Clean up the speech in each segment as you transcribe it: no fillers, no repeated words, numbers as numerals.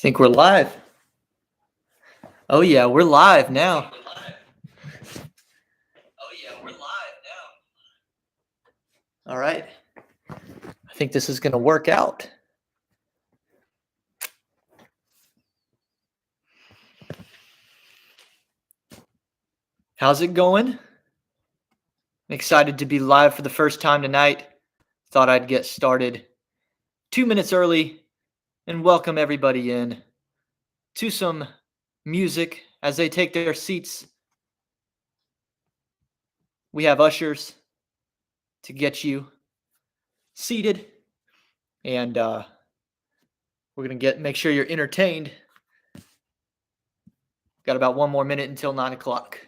Think we're live. Oh yeah, we're live now. All right. I think this is going to work out. How's it going? I'm excited to be live for the first time tonight. Thought I'd get started 2 minutes early and welcome everybody in to some music as they take their seats. We have ushers to get you seated, and we're going to make sure you're entertained. Got about 1 more minute until 9 o'clock.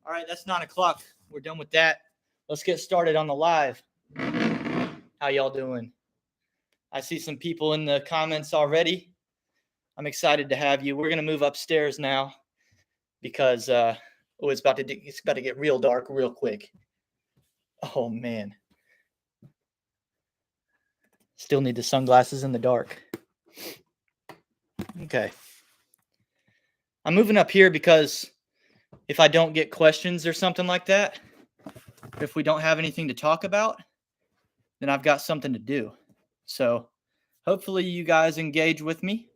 All right, that's 9 o'clock. We're done with that. Let's get started on the live. How y'all doing? I see some people in the comments already. I'm excited to have you. We're going to move upstairs now because it's about to get real dark real quick. Oh, man. Still need the sunglasses in the dark. Okay. I'm moving up here because if I don't get questions or something like that, if we don't have anything to talk about, then I've got something to do. So hopefully you guys engage with me.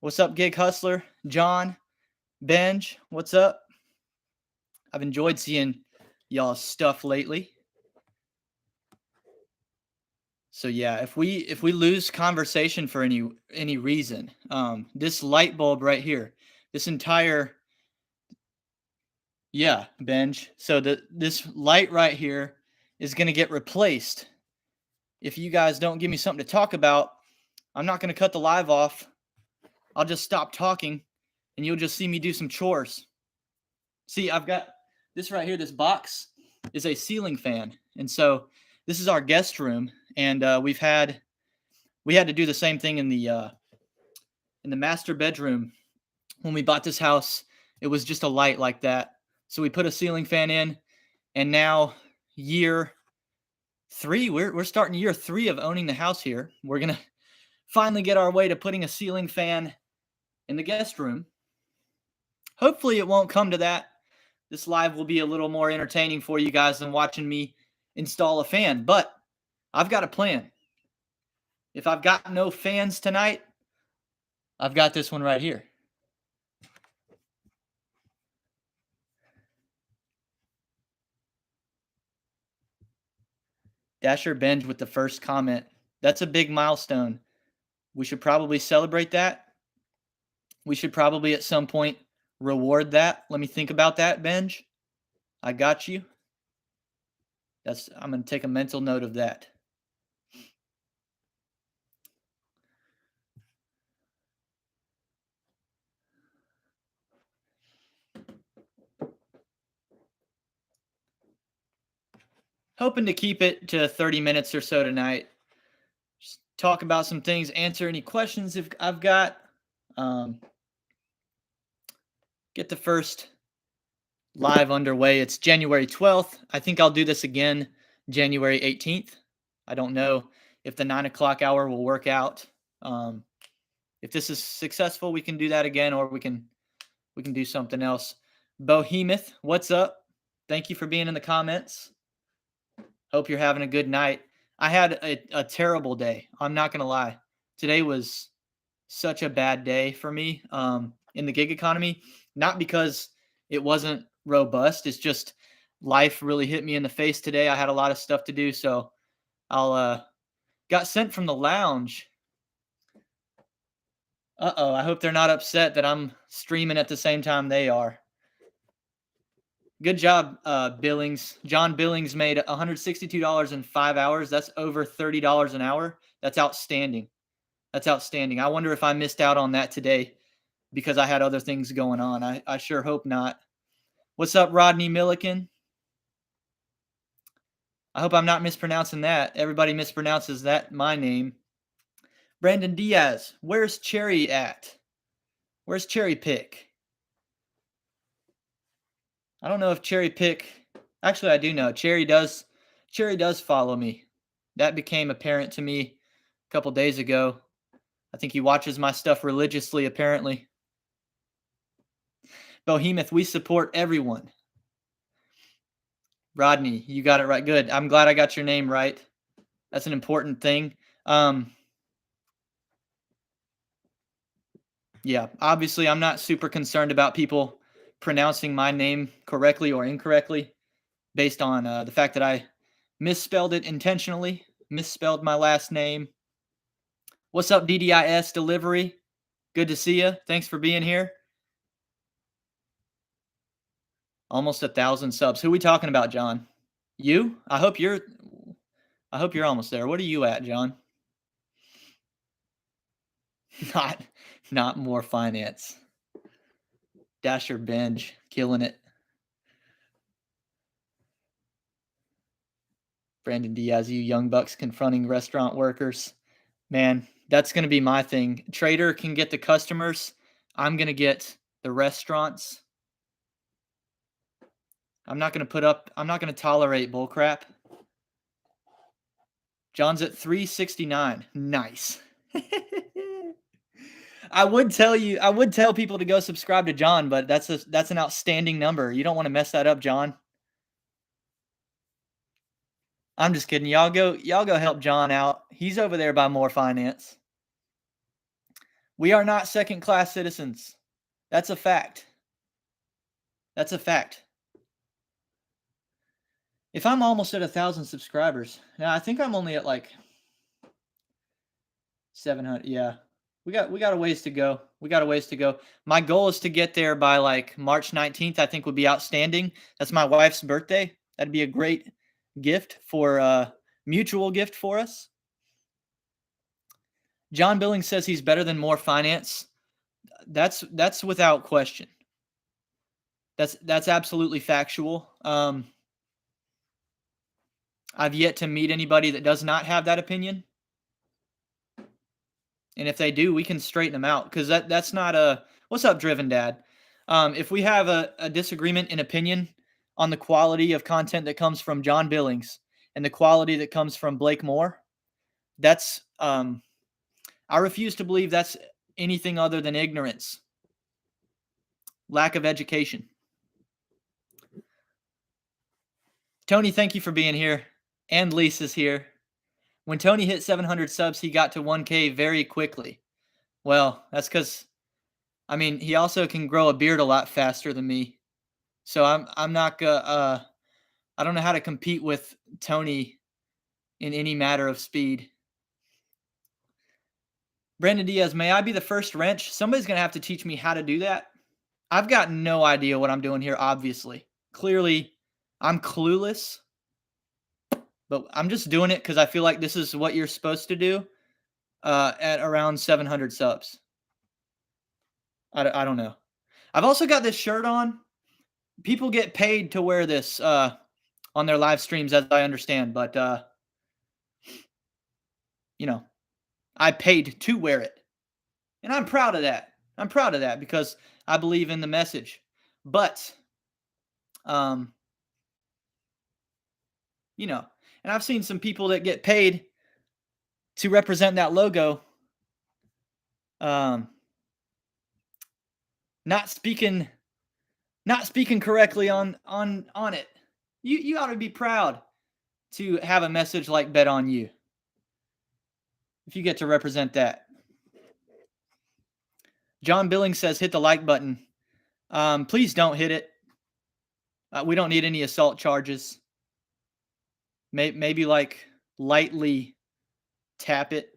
What's up, Gig Hustler? John, Benj, what's up? I've enjoyed seeing y'all's stuff lately. So yeah, if we lose conversation for any reason, this light bulb right here, this entire Benj. So this light right here is going to get replaced. If you guys don't give me something to talk about, I'm not going to cut the live off. I'll just stop talking and you'll just see me do some chores. See, I've got this right here. This box is a ceiling fan. And so this is our guest room. And we had to do the same thing in the master bedroom. When we bought this house, it was just a light like that. So we put a ceiling fan in, and now year 3, we're starting year 3 of owning the house here. We're going to finally get our way to putting a ceiling fan in the guest room. Hopefully it won't come to that. This live will be a little more entertaining for you guys than watching me install a fan, but I've got a plan. If I've got no fans tonight, I've got this one right here. Dasher Benj with the first comment. That's a big milestone. We should probably celebrate that. We should probably at some point reward that. Let me think about that, Benj. I got you. I'm going to take a mental note of that. Hoping to keep it to 30 minutes or so tonight. Just talk about some things, answer any questions if I've got. Get the first live underway. It's January 12th. I think I'll do this again January 18th. I don't know if the 9 o'clock hour will work out. If this is successful, we can do that again, or we can do something else. Bohemoth, what's up? Thank you for being in the comments. Hope you're having a good night. I had a terrible day. I'm not gonna lie. Today was such a bad day for me in the gig economy. Not because it wasn't robust. It's just life really hit me in the face today. I had a lot of stuff to do, so I'll got sent from the lounge. Uh-oh, I hope they're not upset that I'm streaming at the same time they are. Good job, Billings. John Billings made $162 in 5 hours. That's over $30 an hour. That's outstanding. That's outstanding. I wonder if I missed out on that today because I had other things going on. I sure hope not. What's up, Rodney Milliken? I hope I'm not mispronouncing that. Everybody mispronounces that, my name. Brandon Diaz, where's Cherry at? Where's Cherry Pick? I don't know if Cherry Pick. Actually, I do know. Cherry does follow me. That became apparent to me a couple days ago. I think he watches my stuff religiously, apparently. Behemoth, we support everyone. Rodney, you got it right. Good. I'm glad I got your name right. That's an important thing. Yeah, obviously, I'm not super concerned about people pronouncing my name correctly or incorrectly based on the fact that I misspelled it intentionally, misspelled my last name. What's up, DDIS Delivery? Good to see you. Thanks for being here. Almost 1,000 subs. Who are we talking about, John? You? I hope you're almost there. What are you at, John? Not more finance. Dasher Binge, killing it. Brandon Diaz, you young bucks confronting restaurant workers. Man, that's going to be my thing. Trader can get the customers. I'm going to get the restaurants. I'm not going to tolerate bullcrap. John's at 369. Nice. I would tell people to go subscribe to John, but that's an outstanding number. You don't want to mess that up, John. I'm just kidding. Y'all go help John out. He's over there by More Finance. We are not second-class citizens. That's a fact. That's a fact. If I'm almost at 1,000 subscribers, now I think I'm only at like 700. Yeah, we got a ways to go. We got a ways to go. My goal is to get there by like March 19th. I think would be outstanding. That's my wife's birthday. That'd be a great gift for mutual gift for us. John Billings says he's better than More Finance. That's without question. That's absolutely factual. I've yet to meet anybody that does not have that opinion. And if they do, we can straighten them out because that's not a what's up, Driven Dad. If we have a disagreement in opinion on the quality of content that comes from John Billings and the quality that comes from Blake Moore, that's I refuse to believe that's anything other than ignorance, lack of education. Tony, thank you for being here. And Lisa's here. When Tony hit 700 subs, he got to 1K very quickly. Well, that's because, I mean, he also can grow a beard a lot faster than me. So I'm not I don't know how to compete with Tony in any matter of speed. Brandon Diaz, may I be the first wrench? Somebody's going to have to teach me how to do that. I've got no idea what I'm doing here, obviously. Clearly, I'm clueless. But I'm just doing it because I feel like this is what you're supposed to do at around 700 subs. I don't know. I've also got this shirt on. People get paid to wear this on their live streams, as I understand. But, I paid to wear it. And I'm proud of that. I'm proud of that because I believe in the message. But, and I've seen some people that get paid to represent that logo not speaking correctly on it. You ought to be proud to have a message like bet on you. If you get to represent that. John Billings says, hit the like button. Please don't hit it. We don't need any assault charges. Maybe like lightly tap it.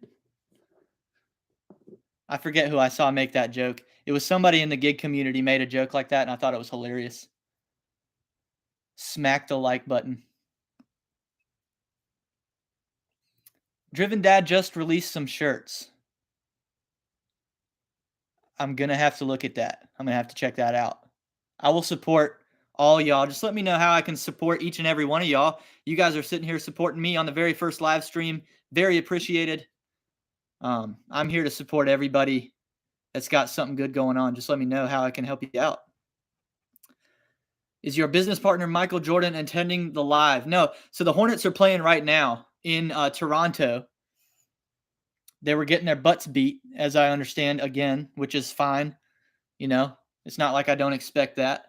I forget who I saw make that joke. It was somebody in the gig community made a joke like that, and I thought it was hilarious. Smack the like button. Driven Dad just released some shirts. I'm going to have to look at that. I'm going to have to check that out. I will support all y'all. Just let me know how I can support each and every one of y'all. You guys are sitting here supporting me on the very first live stream. Very appreciated. I'm here to support everybody that's got something good going on. Just let me know how I can help you out. Is your business partner Michael Jordan attending the live? No. So the Hornets are playing right now in Toronto. They were getting their butts beat, as I understand, again, which is fine. You know, it's not like I don't expect that.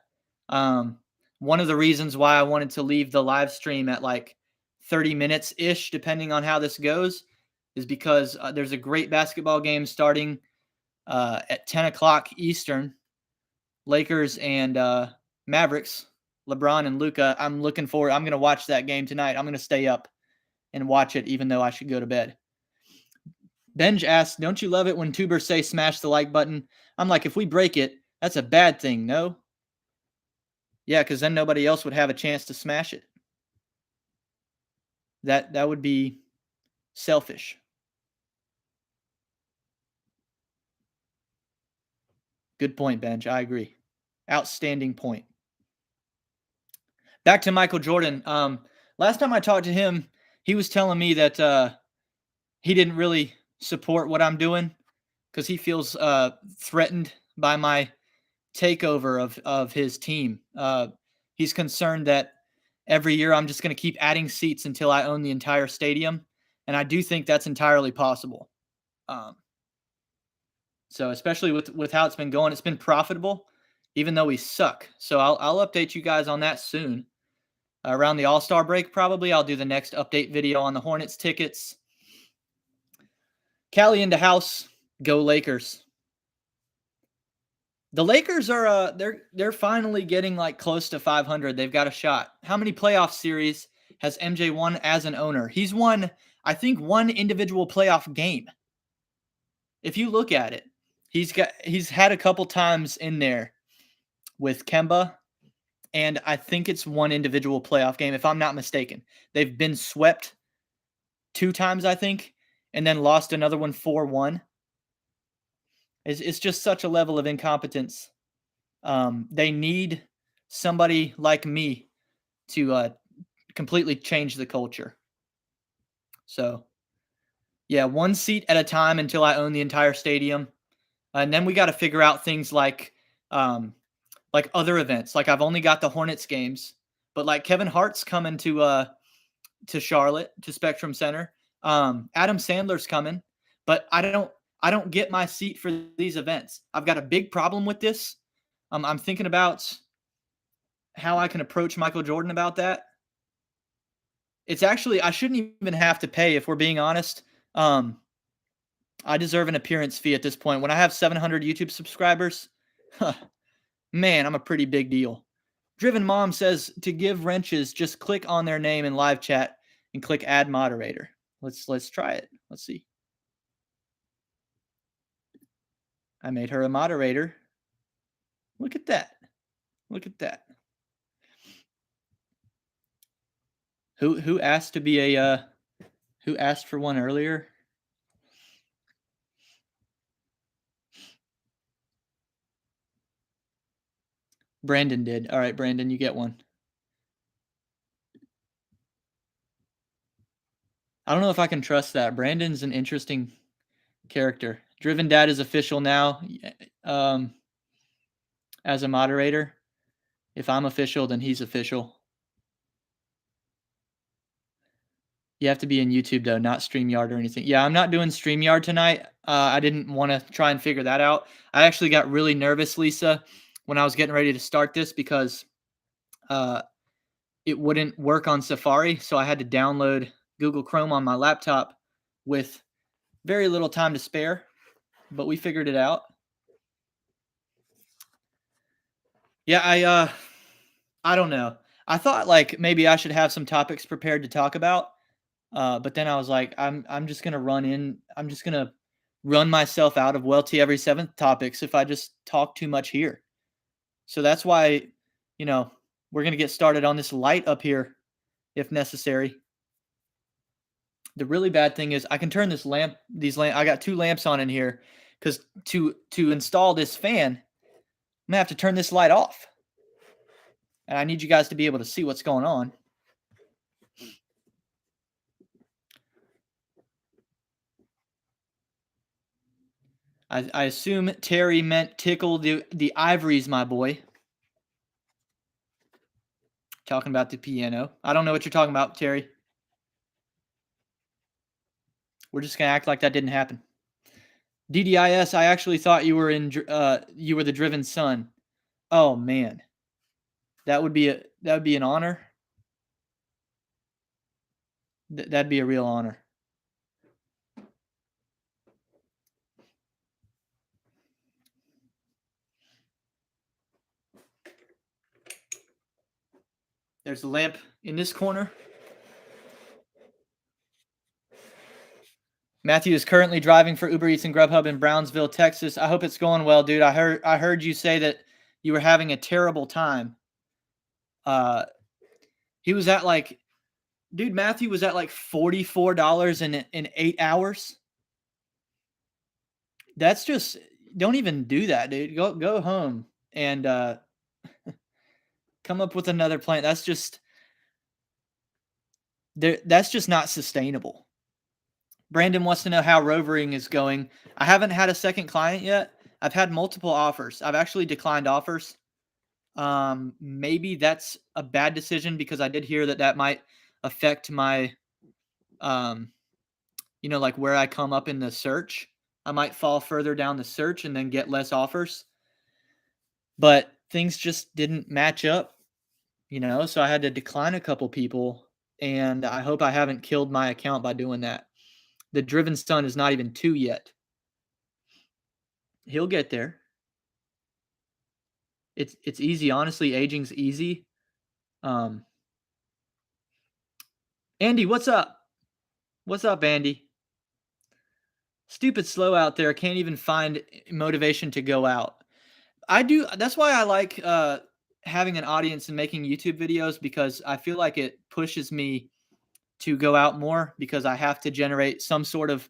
One of the reasons why I wanted to leave the live stream at like 30 minutes-ish, depending on how this goes, is because there's a great basketball game starting at 10 o'clock Eastern. Lakers and Mavericks, LeBron and Luka. I'm looking forward. I'm going to watch that game tonight. I'm going to stay up and watch it, even though I should go to bed. Benj asks, don't you love it when tubers say smash the like button? I'm like, if we break it, that's a bad thing, no? Yeah, because then nobody else would have a chance to smash it. That would be selfish. Good point, Benj. I agree. Outstanding point. Back to Michael Jordan. Last time I talked to him, he was telling me that he didn't really support what I'm doing because he feels threatened by my takeover of his team. He's concerned that every year I'm just going to keep adding seats until I own the entire stadium, and I do think that's entirely possible. So especially with how it's been going, it's been profitable, even though we suck. So I'll update you guys on that soon. Around the All-Star break, probably. I'll do the next update video on the Hornets tickets. Callie into house. Go Lakers. The Lakers are they're finally getting like close to 500. They've got a shot. How many playoff series has MJ won as an owner? He's won, I think, one individual playoff game. If you look at it, he's had a couple times in there with Kemba, and I think it's one individual playoff game, if I'm not mistaken. They've been swept 2 times, I think, and then lost another one 4-1. It's just such a level of incompetence. They need somebody like me to completely change the culture. So, yeah, 1 seat at a time until I own the entire stadium. And then we got to figure out things like other events. Like I've only got the Hornets games, but like Kevin Hart's coming to Charlotte, to Spectrum Center. Adam Sandler's coming, but I don't get my seat for these events. I've got a big problem with this. I'm thinking about how I can approach Michael Jordan about that. It's actually, I shouldn't even have to pay, if we're being honest. I deserve an appearance fee at this point. When I have 700 YouTube subscribers, man, I'm a pretty big deal. Driven Mom says to give wrenches, just click on their name in live chat and click add moderator. Let's try it. Let's see. I made her a moderator. Look at that. Look at that. Who asked to be a who asked for one earlier? Brandon did. All right, Brandon, you get one. I don't know if I can trust that. Brandon's an interesting character. Driven Dad is official now as a moderator. If I'm official, then he's official. You have to be in YouTube, though, not StreamYard or anything. Yeah, I'm not doing StreamYard tonight. I didn't want to try and figure that out. I actually got really nervous, Lisa, when I was getting ready to start this because it it wouldn't work on Safari, so I had to download Google Chrome on my laptop with very little time to spare, but we figured it out. Yeah, I don't know. I thought like maybe I should have some topics prepared to talk about, but then I was like, I'm just gonna I'm just gonna run myself out of Welty every seventh topics if I just talk too much here. So that's why, you know, we're gonna get started on this light up here if necessary. The really bad thing is I can turn this lamp, I got 2 lamps on in here because to install this fan, I'm gonna have to turn this light off. And I need you guys to be able to see what's going on. I assume Terry meant tickle the ivories, my boy. Talking about the piano. I don't know what you're talking about, Terry. We're just gonna act like that didn't happen. DDIS, I actually thought you were you were the driven son. Oh man, that would be an honor. That'd be a real honor. There's a lamp in this corner. Matthew is currently driving for Uber Eats and Grubhub in Brownsville, Texas. I hope it's going well, dude. I heard you say that you were having a terrible time. He was at like, dude, Matthew was at like $44 in 8 hours. That's just, don't even do that, dude. Go home and come up with another plan. That's just not sustainable. Brandon wants to know how rovering is going. I haven't had a second client yet. I've had multiple offers. I've actually declined offers. Maybe that's a bad decision because I did hear that might affect my, like where I come up in the search. I might fall further down the search and then get less offers. But things just didn't match up, so I had to decline a couple people, and I hope I haven't killed my account by doing that. The driven son is not even 2 yet. He'll get there. It's easy. Honestly, aging's easy. Andy, what's up? What's up, Andy? Stupid slow out there. Can't even find motivation to go out. I do. That's why I like having an audience and making YouTube videos, because I feel like it pushes me to go out more, because I have to generate some sort of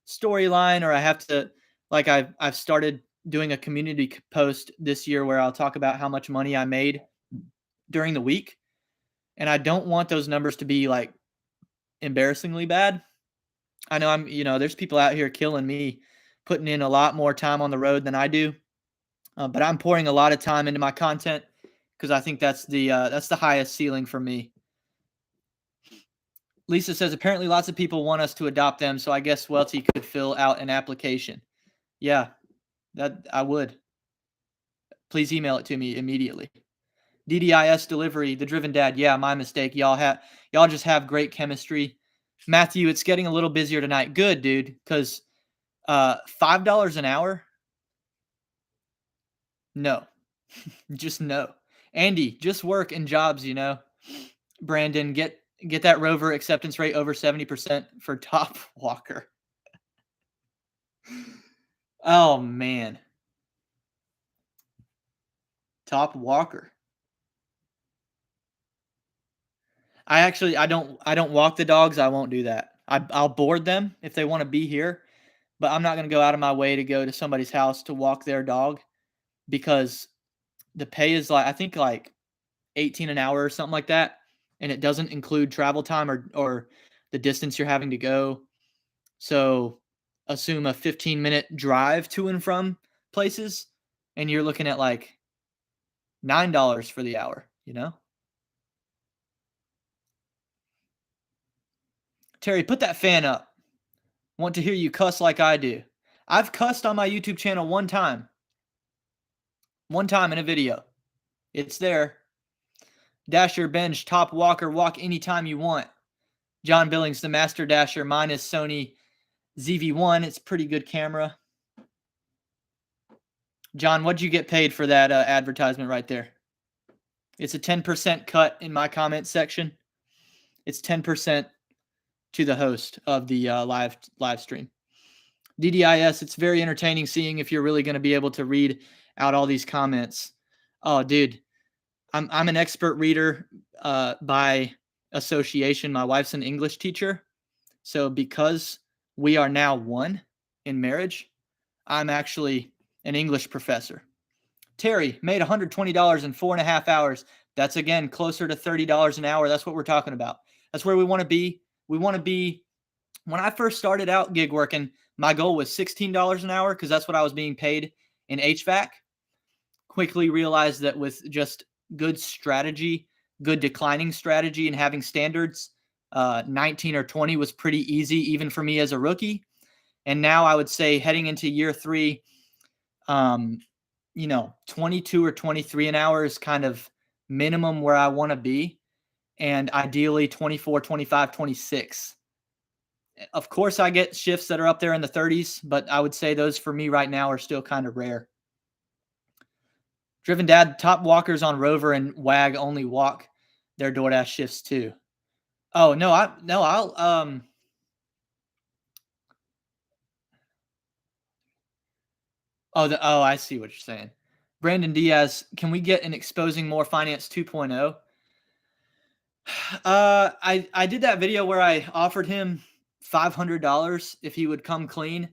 storyline, or I have to, like, I've started doing a community post this year where I'll talk about how much money I made during the week. And I don't want those numbers to be like embarrassingly bad. I know there's people out here killing me, putting in a lot more time on the road than I do. But I'm pouring a lot of time into my content because I think that's the highest ceiling for me. Lisa says, apparently lots of people want us to adopt them, so I guess Welty could fill out an application. Yeah, that I would. Please email it to me immediately. DDIS delivery, the driven dad. Yeah, my mistake. Y'all just have great chemistry. Matthew, it's getting a little busier tonight. Good, dude, because $5 an hour? No. Just no. Andy, just work and jobs, Brandon, get that rover acceptance rate over 70% for Top Walker. Oh man. Top Walker. I don't walk the dogs. I won't do that. I'll board them if they want to be here, but I'm not going to go out of my way to go to somebody's house to walk their dog, because the pay is I think like 18 an hour or something like that. And it doesn't include travel time or the distance you're having to go. So assume a 15-minute drive to and from places, and you're looking at like $9 for the hour, Terry, put that fan up. Want to hear you cuss like I do. I've cussed on my YouTube channel one time in a video. It's there. Dasher, bench, top walker, walk anytime you want. John Billings, the master dasher. Mine is Sony ZV-1. It's a pretty good camera. John, what'd you get paid for that advertisement right there? It's a 10% cut in my comment section. It's 10% to the host of the live stream. DDIS, it's very entertaining seeing if you're really going to be able to read out all these comments. Oh, dude, I'm an expert reader by association. My wife's an English teacher. So because we are now one in marriage, I'm actually an English professor. Terry made $120 in 4.5 hours. That's, again, closer to $30 an hour. That's what we're talking about. That's where we want to be. We want to be. When I first started out gig working, my goal was $16 an hour because that's what I was being paid in HVAC. Quickly realized that with just good strategy, good declining strategy, and having standards, 19 or 20 was pretty easy, even for me as a rookie. And now I would say heading into year 3, 22 or 23 an hour is kind of minimum where I want to be. And ideally 24, 25, 26. Of course, I get shifts that are up there in the 30s, but I would say those for me right now are still kind of rare. Driven Dad, top walkers on Rover and WAG only walk their DoorDash shifts too. Oh, no, I'll I see what you're saying. Brandon Diaz, can we get an Exposing More Finance 2.0? I did that video where I offered him $500 if he would come clean.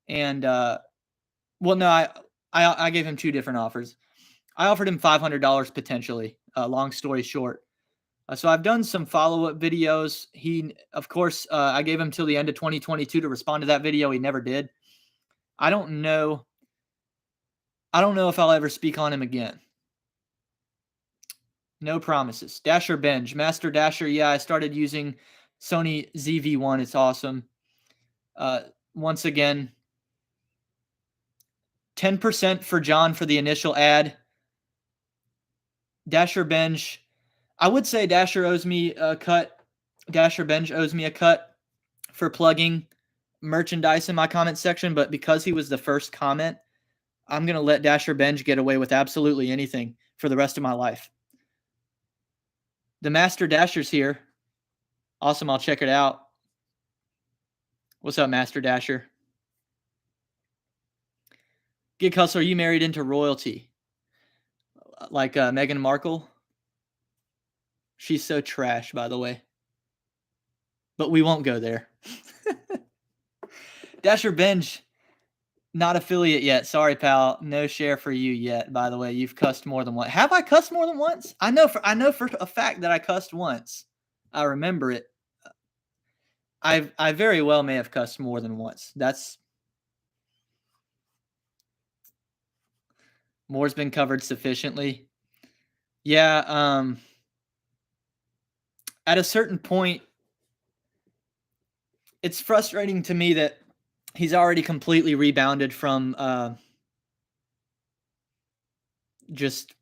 And, I gave him 2 different offers. I offered him $500 potentially, long story short. So I've done some follow-up videos. He, of course, I gave him till the end of 2022 to respond to that video. He never did. I don't know if I'll ever speak on him again. No promises. Dasher Benj. Master Dasher, yeah, I started using Sony ZV-1. It's awesome. Once again, 10% for John for the initial ad. Dasher Benj. I would say Dasher owes me a cut. Dasher Benj owes me a cut for plugging merchandise in my comment section, but because he was the first comment, I'm going to let Dasher Benj get away with absolutely anything for the rest of my life. The Master Dasher's here. Awesome. I'll check it out. What's up, Master Dasher? Gig Hustler, you married into royalty. Like Meghan Markle. She's so trash, by the way. But we won't go there. Dasher Benj, not affiliate yet. Sorry, pal. No share for you yet. By the way, you've cussed more than once. Have I cussed more than once? I know for a fact that I cussed once. I remember it. I very well may have cussed more than once. That's more's been covered sufficiently. Yeah. At a certain point, it's frustrating to me that he's already completely rebounded from just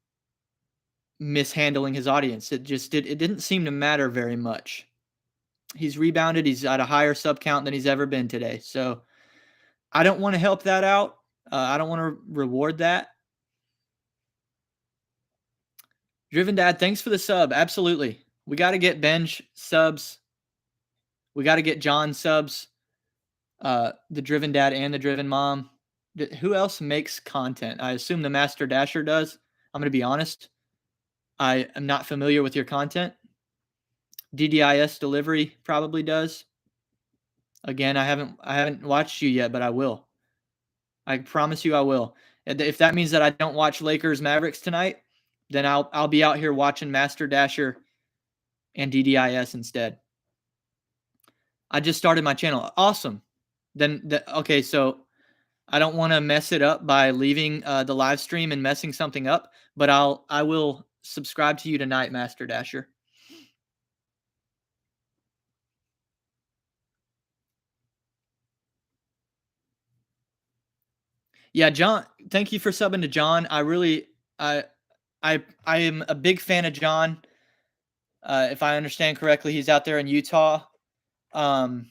mishandling his audience. It didn't seem to matter very much. He's rebounded. He's at a higher sub count than he's ever been today. So I don't want to help that out. I don't want to reward that. Driven Dad, thanks for the sub. Absolutely. We got to get Benj subs. We got to get John subs. The Driven Dad and the Driven Mom. Who else makes content? I assume the Master Dasher does. I'm going to be honest. I am not familiar with your content. DDIS Delivery probably does. Again, I haven't watched you yet, but I will. I promise you I will. If that means that I don't watch Lakers Mavericks tonight, then I'll be out here watching Master Dasher and DDIS instead. I just started my channel. Awesome. Okay, so I don't want to mess it up by leaving the live stream and messing something up, but I will subscribe to you tonight, Master Dasher. Yeah, John, thank you for subbing to John. I am a big fan of John. If I understand correctly, he's out there in Utah. John,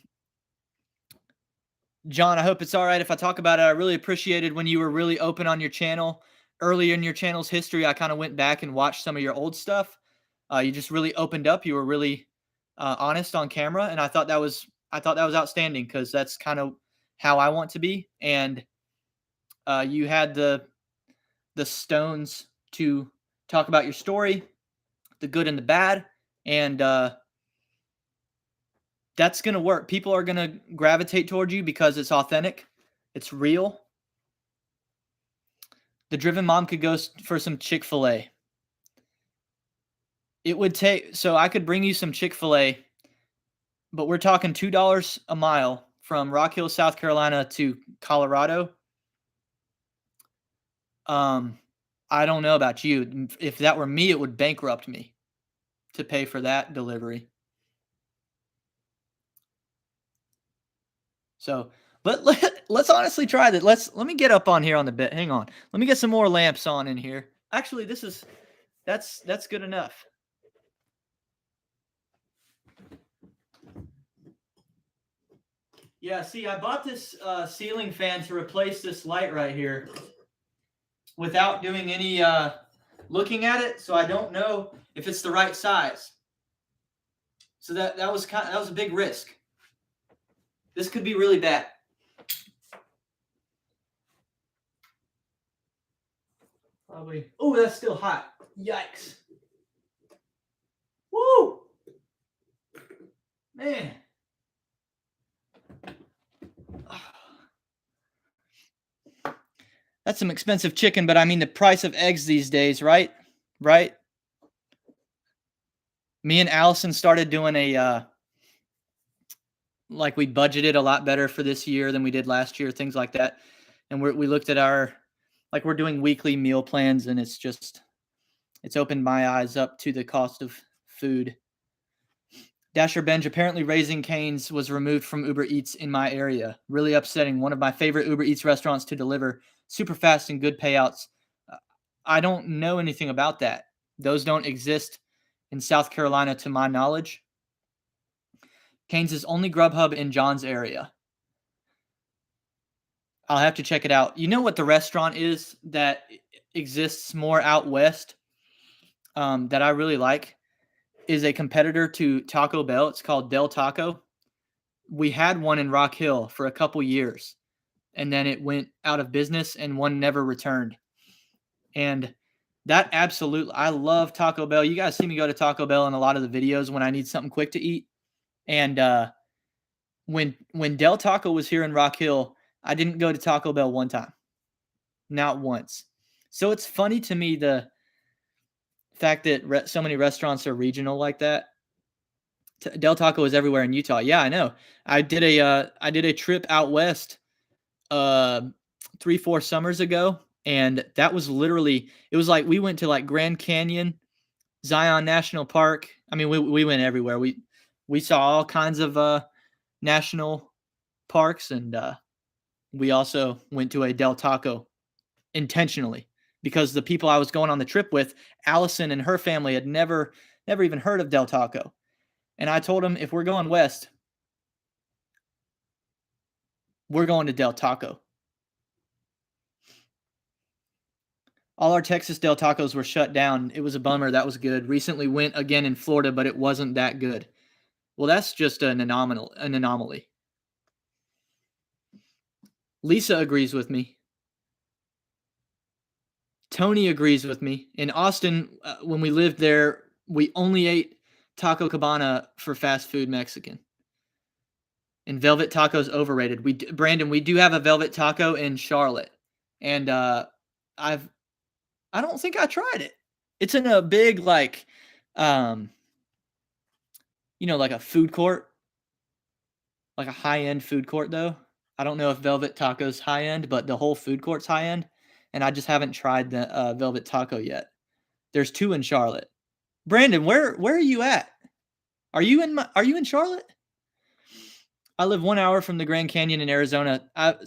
I hope it's all right if I talk about it. I really appreciated when you were really open on your channel. Earlier in your channel's history, I kind of went back and watched some of your old stuff. You just really opened up. You were really honest on camera, and I thought that was outstanding, because that's kind of how I want to be. And you had the stones to talk about your story, the good and the bad, and that's going to work. People are going to gravitate towards you because it's authentic, it's real. The driven mom could go for some Chick-fil-A. It would take, so I could bring you some Chick-fil-A, but we're talking $2 a mile from Rock Hill, South Carolina to Colorado. I don't know about you. If that were me, it would bankrupt me to pay for that delivery. So, let's honestly try that. Let me get up on here on the bit. Hang on. Let me get some more lamps on in here. Actually, that's good enough. Yeah, see, I bought this ceiling fan to replace this light right here without doing any looking at it, so I don't know if it's the right size. So that was a big risk. This could be really bad. Probably. Oh, that's still hot. Yikes. Woo! Man. That's some expensive chicken, but I mean the price of eggs these days, right? Right? Me and Allison started doing a like, we budgeted a lot better for this year than we did last year, things like that. And we looked at our, like, we're doing weekly meal plans, and it's opened my eyes up to the cost of food. Dasher Benj, apparently Raising Cane's was removed from Uber Eats in my area. Really upsetting. One of my favorite Uber Eats restaurants to deliver super fast and good payouts. I don't know anything about that. Those don't exist in South Carolina to my knowledge. Cane's is only Grubhub in John's area. I'll have to check it out. You know what the restaurant is that exists more out west, that I really like, is a competitor to Taco Bell. It's called Del Taco. We had one in Rock Hill for a couple years, and then it went out of business and one never returned. And that absolutely, I love Taco Bell. You guys see me go to Taco Bell in a lot of the videos when I need something quick to eat. And when Del Taco was here in Rock Hill, I didn't go to Taco Bell one time. Not once. So it's funny to me, the fact that so many restaurants are regional like that. Del Taco is everywhere in Utah. Yeah, I know. I did a trip out west 3-4 summers ago, and that was literally, it was like we went to like Grand Canyon, Zion National Park. I mean, we went everywhere. We saw all kinds of national parks, and we also went to a Del Taco intentionally, because the people I was going on the trip with, Allison and her family, had never even heard of Del Taco. And I told them, if we're going west, we're going to Del Taco. All our Texas Del Tacos were shut down. It was a bummer. That was good. Recently went again in Florida, but it wasn't that good. Well, that's just an anomaly. Lisa agrees with me. Tony agrees with me. In Austin, when we lived there, we only ate Taco Cabana for fast food Mexican. And Velvet Taco's overrated. Brandon, we do have a Velvet Taco in Charlotte, and I don't think I tried it. It's in a big, like, like a food court, like a high-end food court, though. I don't know if Velvet Taco's high-end, but the whole food court's high-end, and I just haven't tried the Velvet Taco yet. There's 2 in Charlotte. Brandon, where are you at? Are you in Charlotte? I live 1 hour from the Grand Canyon in Arizona. I've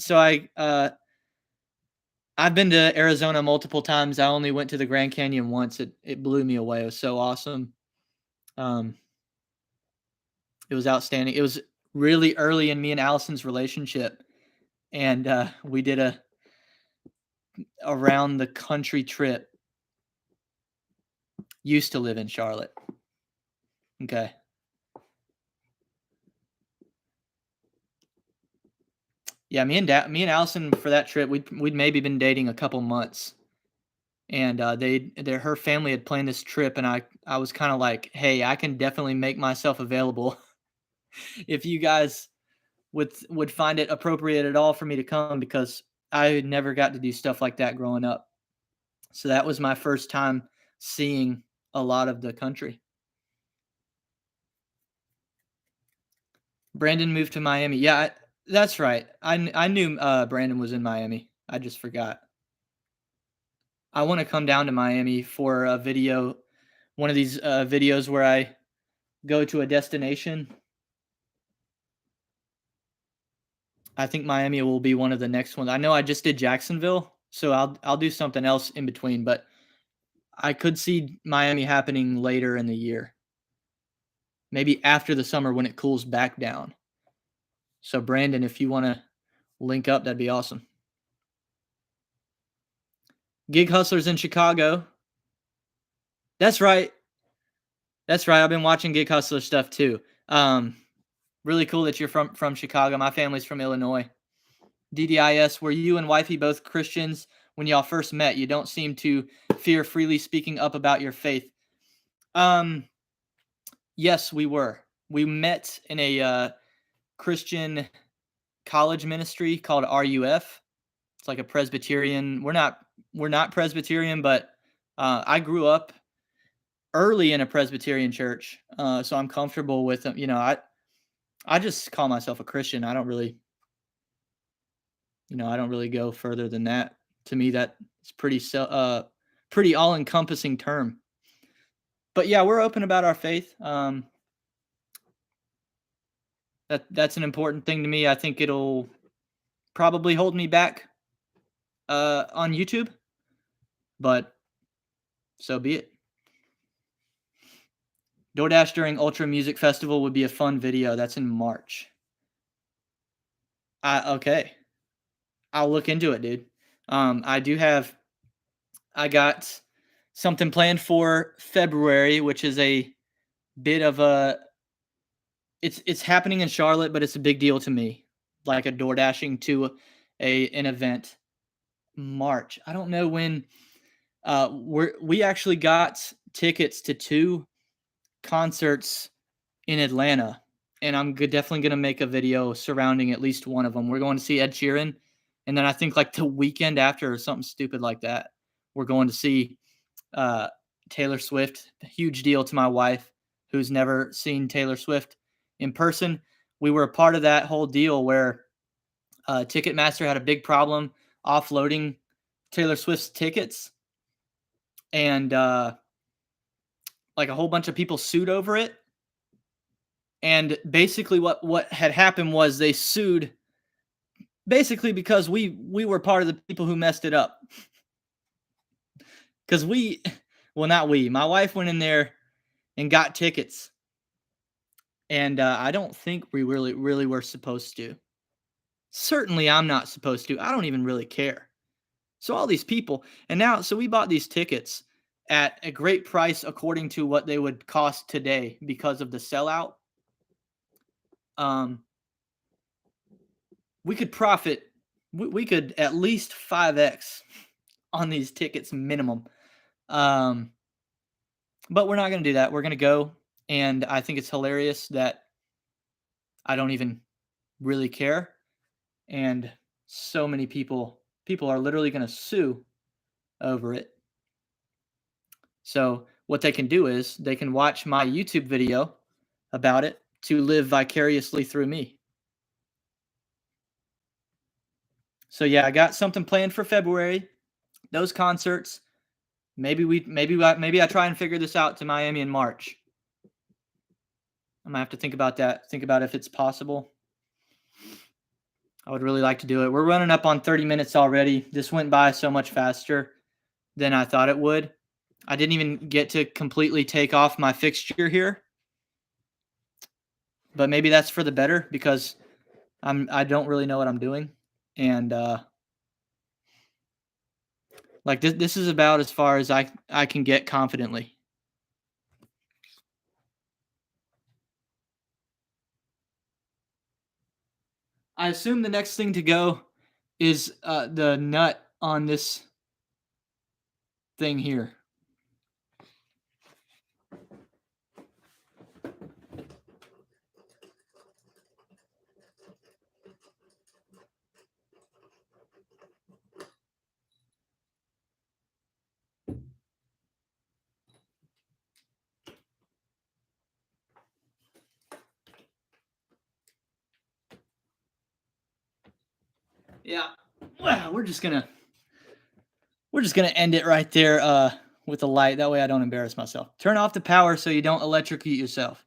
been to Arizona multiple times. I only went to the Grand Canyon once. It blew me away. It was so awesome. Um, it was outstanding. It was really early in me and Allison's relationship, and we did a around the country trip. Used to live in Charlotte. Okay. Yeah, me and Allison for that trip, we'd maybe been dating a couple months, and her family had planned this trip, and I was kind of like, hey, I can definitely make myself available if you guys would find it appropriate at all for me to come, because I never got to do stuff like that growing up. So that was my first time seeing a lot of the country. Brandon moved to Miami. Yeah, that's right. I knew Brandon was in Miami. I just forgot. I want to come down to Miami for a video, one of these videos where I go to a destination. I think Miami will be one of the next ones. I know I just did Jacksonville, so I'll do something else in between, but I could see Miami happening later in the year. Maybe after the summer when it cools back down. So Brandon, if you want to link up, that'd be awesome. Gig Hustlers in Chicago. That's right. That's right. I've been watching Gig Hustler stuff too. Really cool that you're from Chicago. My family's from Illinois. DDIS, were you and wifey both Christians when y'all first met? You don't seem to fear freely speaking up about your faith. Yes, we were. We met in a Christian college ministry called RUF. It's like a Presbyterian. We're not Presbyterian, but I grew up early in a Presbyterian church, so I'm comfortable with them. You know, I just call myself a Christian. I don't really go further than that. To me, that is pretty all encompassing term. But yeah, we're open about our faith. That's an important thing to me. I think it'll probably hold me back on YouTube, but so be it. DoorDash during Ultra Music Festival would be a fun video. That's in March. Okay. I'll look into it, dude. I got something planned for February, which is a bit of a it's happening in Charlotte, but it's a big deal to me. Like a door dashing to an event. March. I don't know when we actually got tickets to 2 concerts in Atlanta, and I'm definitely gonna make a video surrounding at least one of them. We're going to see Ed Sheeran, and then I think like the weekend after or something stupid like that, we're going to see Taylor Swift. A huge deal to my wife, who's never seen Taylor Swift in person. We were a part of that whole deal where Ticketmaster had a big problem offloading Taylor Swift's tickets, and like a whole bunch of people sued over it. And basically what had happened was they sued basically because we were part of the people who messed it up. Because not we, my wife went in there and got tickets. And I don't think we really were supposed to. Certainly I'm not supposed to. I don't even really care. So all these people, so we bought these tickets at a great price according to what they would cost today because of the sellout. We could profit. We could at least 5x on these tickets minimum. But we're not going to do that. We're going to go, and I think it's hilarious that I don't even really care, and so many people are literally going to sue over it. So what they can do is they can watch my YouTube video about it to live vicariously through me. So yeah, I got something planned for February. Those concerts. Maybe I try and figure this out to Miami in March. I'm gonna have to think about that. Think about if it's possible. I would really like to do it. We're running up on 30 minutes already. This went by so much faster than I thought it would. I didn't even get to completely take off my fixture here, but maybe that's for the better because I don't really know what I'm doing. And like this is about as far as I can get confidently. I assume the next thing to go is the nut on this thing here. Yeah. Well, we're just gonna end it right there with the light. That way I don't embarrass myself. Turn off the power so you don't electrocute yourself.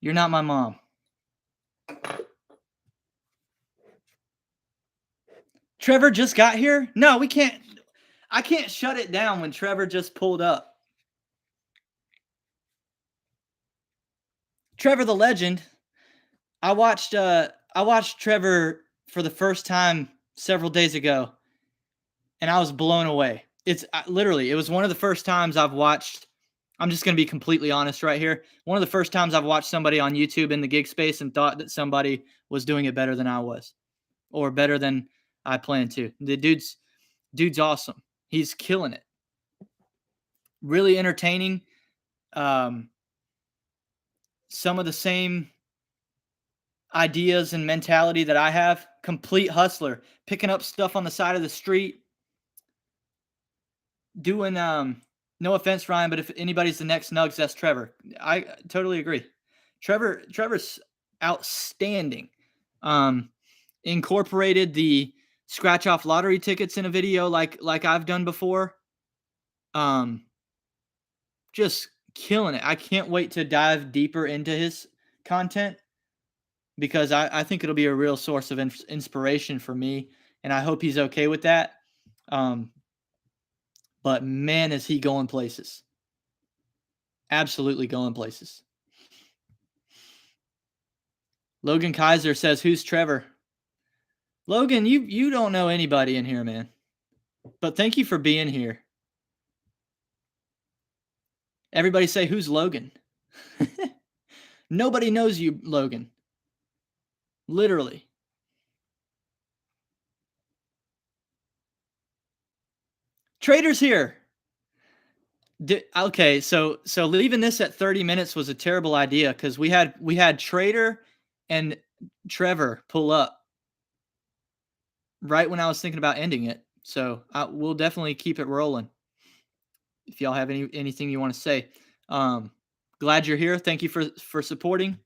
You're not my mom. Trevor just got here? No, we can't. I can't shut it down when Trevor just pulled up. Trevor the legend. I watched Trevor for the first time several days ago, and I was blown away. It's literally, it was one of the first times I've watched. I'm just going to be completely honest right here. One of the first times I've watched somebody on YouTube in the gig space and thought that somebody was doing it better than I was, or better than I planned to. The dude's awesome. He's killing it. Really entertaining. Some of the same ideas and mentality that I have. Complete hustler, picking up stuff on the side of the street, doing no offense, Ryan, but if anybody's the next Nugs, that's Trevor. I totally agree. Trevor's outstanding. Incorporated the scratch off lottery tickets in a video like I've done before. Just killing it. I can't wait to dive deeper into his content because I think it'll be a real source of inspiration for me, and I hope he's okay with that. But man, is he going places. Absolutely going places. Logan Kaiser says, who's Trevor? Logan, you don't know anybody in here, man. But thank you for being here. Everybody say, who's Logan? Nobody knows you, Logan. Literally. Trader's here. Okay, so leaving this at 30 minutes was a terrible idea because we had Trader and Trevor pull up right when I was thinking about ending it. So we'll definitely keep it rolling. If y'all have anything you want to say, glad you're here. Thank you for supporting.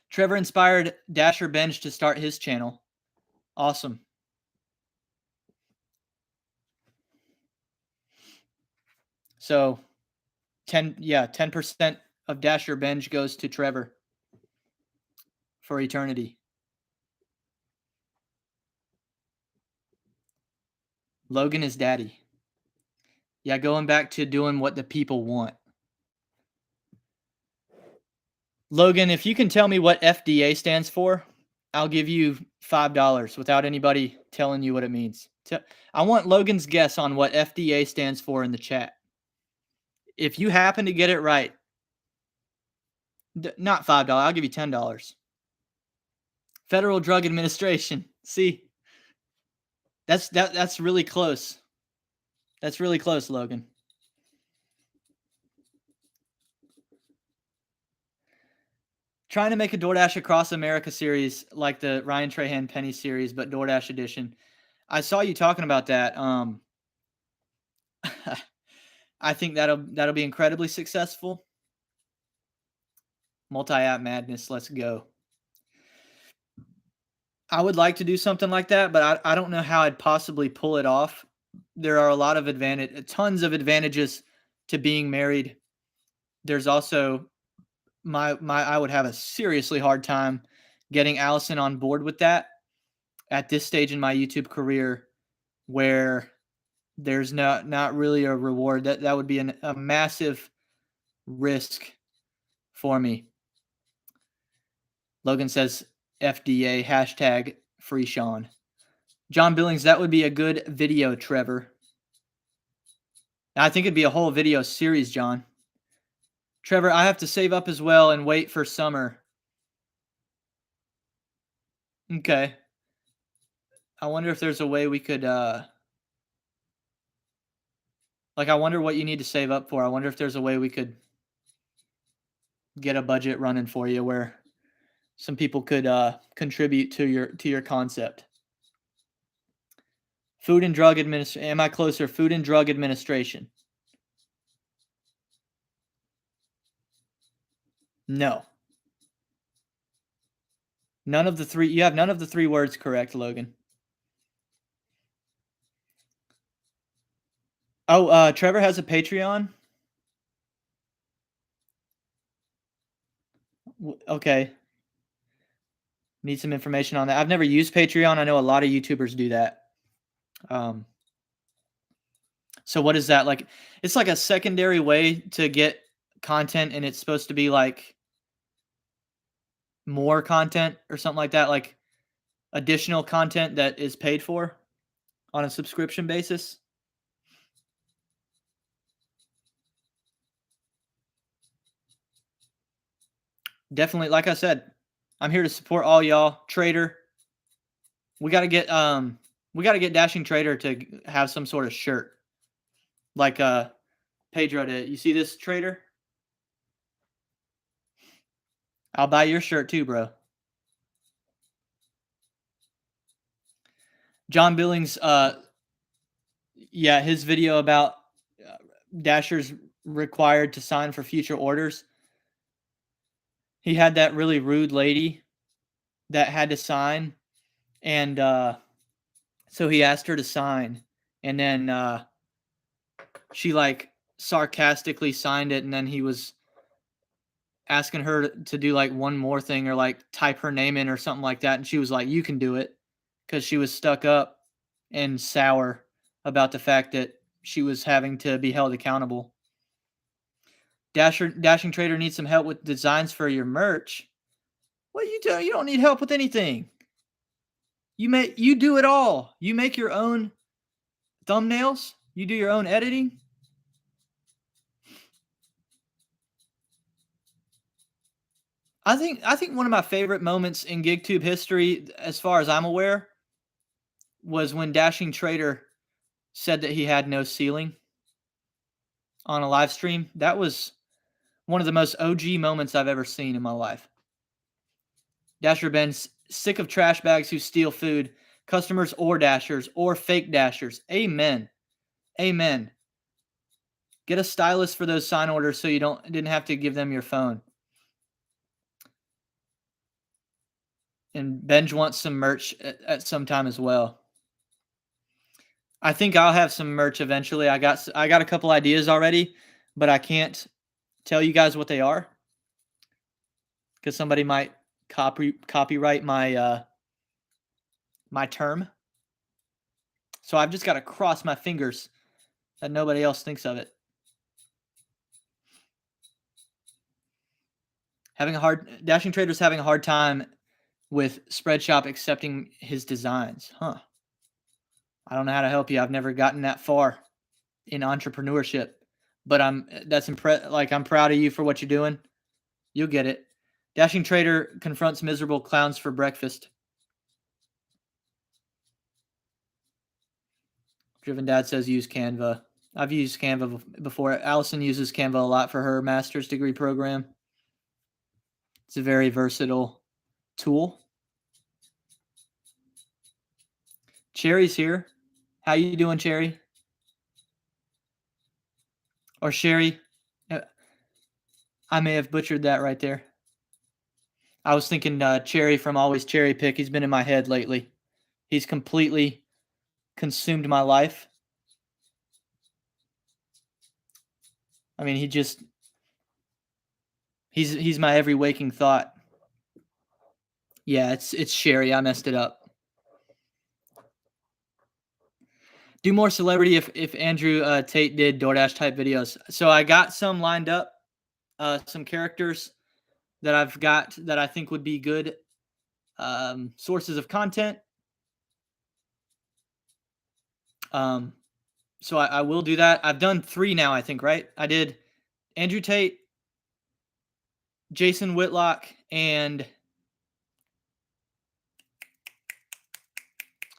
Trevor inspired Dasher Bench to start his channel. Awesome. So 10% of Dasher Bench goes to Trevor for eternity. Logan is daddy. Yeah, going back to doing what the people want. Logan, if you can tell me what FDA stands for, I'll give you $5 without anybody telling you what it means. I want Logan's guess on what FDA stands for in the chat. If you happen to get it right, not $5, I'll give you $10. Federal Drug Administration. See, that's really close. That's really close, Logan. Trying to make a DoorDash Across America series like the Ryan Trahan Penny series, but DoorDash edition. I saw you talking about that. I think that'll be incredibly successful. Multi-app madness. Let's go. I would like to do something like that, but I don't know how I'd possibly pull it off. There are a lot of tons of advantages to being married. There's also I would have a seriously hard time getting Allison on board with that at this stage in my YouTube career where There's not really a reward. That would be a massive risk for me. Logan says FDA hashtag free Sean. John Billings, that would be a good video, Trevor. I think it'd be a whole video series, John. Trevor, I have to save up as well and wait for summer. Okay. I wonder if there's a way we could like I wonder what you need to save up for. I wonder if there's a way we could get a budget running for you where some people could contribute to your concept. Food and Drug Administration. Am I closer? Food and Drug Administration. No. None of the three. You have none of the three words correct, Logan. Oh, Trevor has a Patreon. Okay. Need some information on that. I've never used Patreon. I know a lot of YouTubers do that. So what is that like? It's like a secondary way to get content, and it's supposed to be like more content or something like that, like additional content that is paid for on a subscription basis. Definitely, like I said, I'm here to support all y'all. Trader, we got to get Dashing Trader to have some sort of shirt, like Pedro did. You see this, Trader? I'll buy your shirt too, bro. John Billings, yeah, his video about Dashers required to sign for future orders. He had that really rude lady that had to sign, and so he asked her to sign, and then she like sarcastically signed it, and then he was asking her to do like one more thing or like type her name in or something like that, and she was like, "You can do it," because she was stuck up and sour about the fact that she was having to be held accountable. Dashing Trader needs some help with designs for your merch. What you do? You don't need help with anything. You do it all. You make your own thumbnails. You do your own editing. I think one of my favorite moments in GigTube history, as far as I'm aware, was when Dashing Trader said that he had no ceiling on a live stream. That was one of the most OG moments I've ever seen in my life. Dasher Ben's sick of trash bags who steal food, customers or dashers or fake dashers. Amen. Amen. Get a stylist for those sign orders so you didn't have to give them your phone. And Benj wants some merch at some time as well. I think I'll have some merch eventually. I got a couple ideas already, but I can't tell you guys what they are because somebody might copyright my my term. So I've just got to cross my fingers that nobody else thinks of it. Dashing Trader's having a hard time with Spreadshop accepting his designs. Huh. I don't know how to help you. I've never gotten that far in entrepreneurship, but I'm proud of you for what you're doing. You'll get it. Dashing Trader confronts miserable clowns for breakfast. Driven Dad says use Canva. I've used Canva before. Allison uses Canva a lot for her master's degree program. It's a very versatile tool. Cherry's here. How you doing, Cherry? Or Sherry? I may have butchered that right there. I was thinking Cherry from Always Cherry Pick. He's been in my head lately. He's completely consumed my life. I mean, he's my every waking thought. Yeah, it's Sherry. I messed it up. Do more celebrity if Andrew Tate did DoorDash type videos. So I got some lined up, some characters that I've got that I think would be good sources of content. So I will do that. I've done 3 now, I think, right? I did Andrew Tate, Jason Whitlock, and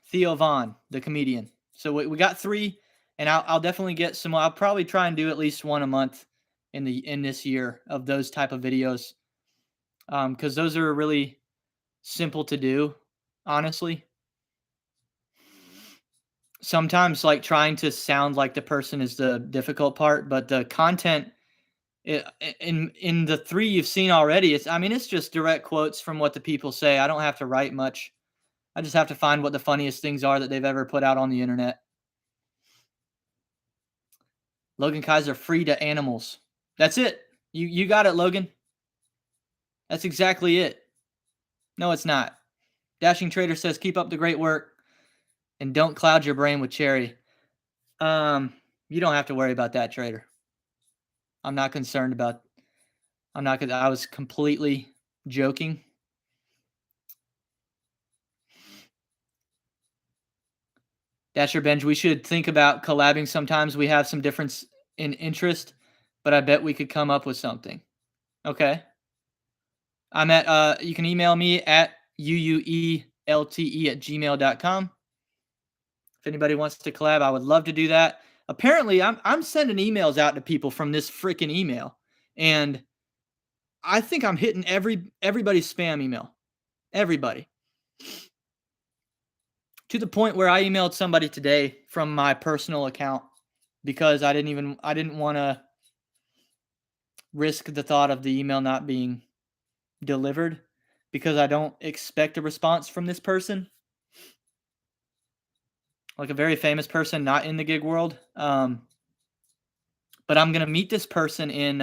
Theo Vaughn, the comedian. So we got 3, and I'll definitely get some. I'll probably try and do at least one a month in this year of those type of videos, because those are really simple to do, honestly. Sometimes like trying to sound like the person is the difficult part, but the content in the 3 you've seen already, it's just direct quotes from what the people say. I don't have to write much. I just have to find what the funniest things are that they've ever put out on the internet. Logan Kaiser, free to animals. That's it. You got it, Logan. That's exactly it. No, it's not. Dashing Trader says, keep up the great work and don't cloud your brain with cherry. You don't have to worry about that, Trader. I'm not concerned about. I was completely joking. Dasher Benj, we should think about collabing sometimes. We have some difference in interest, but I bet we could come up with something. Okay. I'm at, you can email me at uuelte@gmail.com. If anybody wants to collab, I would love to do that. Apparently, I'm sending emails out to people from this freaking email, and I think I'm hitting everybody's spam email. Everybody. To the point where I emailed somebody today from my personal account because I didn't want to risk the thought of the email not being delivered because I don't expect a response from this person. Like a very famous person, not in the gig world. But I'm going to meet this person in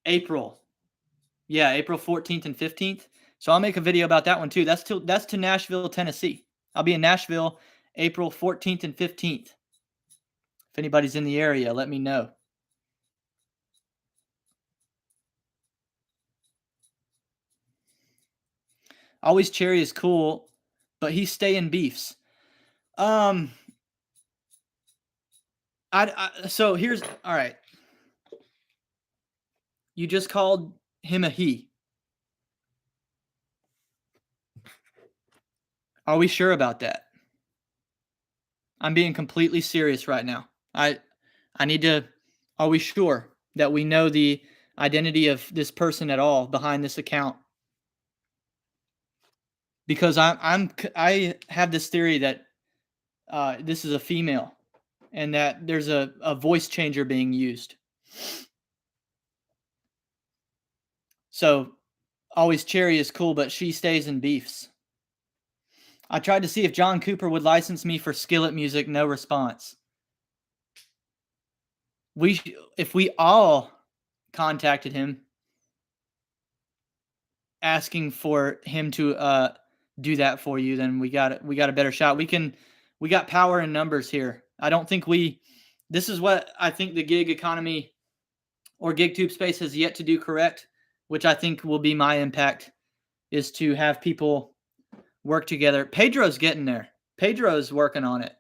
April. Yeah, April 14th and 15th. So I'll make a video about that one too. That's to Nashville, Tennessee. I'll be in Nashville April 14th and 15th. If anybody's in the area, let me know. Always Cherry is cool, but he's staying beefs. So here's all right. You just called him a he. Are we sure about that? I'm being completely serious right now. I need to. Are we sure that we know the identity of this person at all behind this account? Because I have this theory that this is a female, and that there's a voice changer being used. So, always Cherry is cool, but she stays in beefs. I tried to see if John Cooper would license me for Skillet music. No response. If we all contacted him asking for him to do that for you, then we got a better shot. We got power in numbers here. I don't think this is what I think the gig economy or GigTube space has yet to do correct, which I think will be my impact, is to have people work together. Pedro's getting there. Pedro's working on it,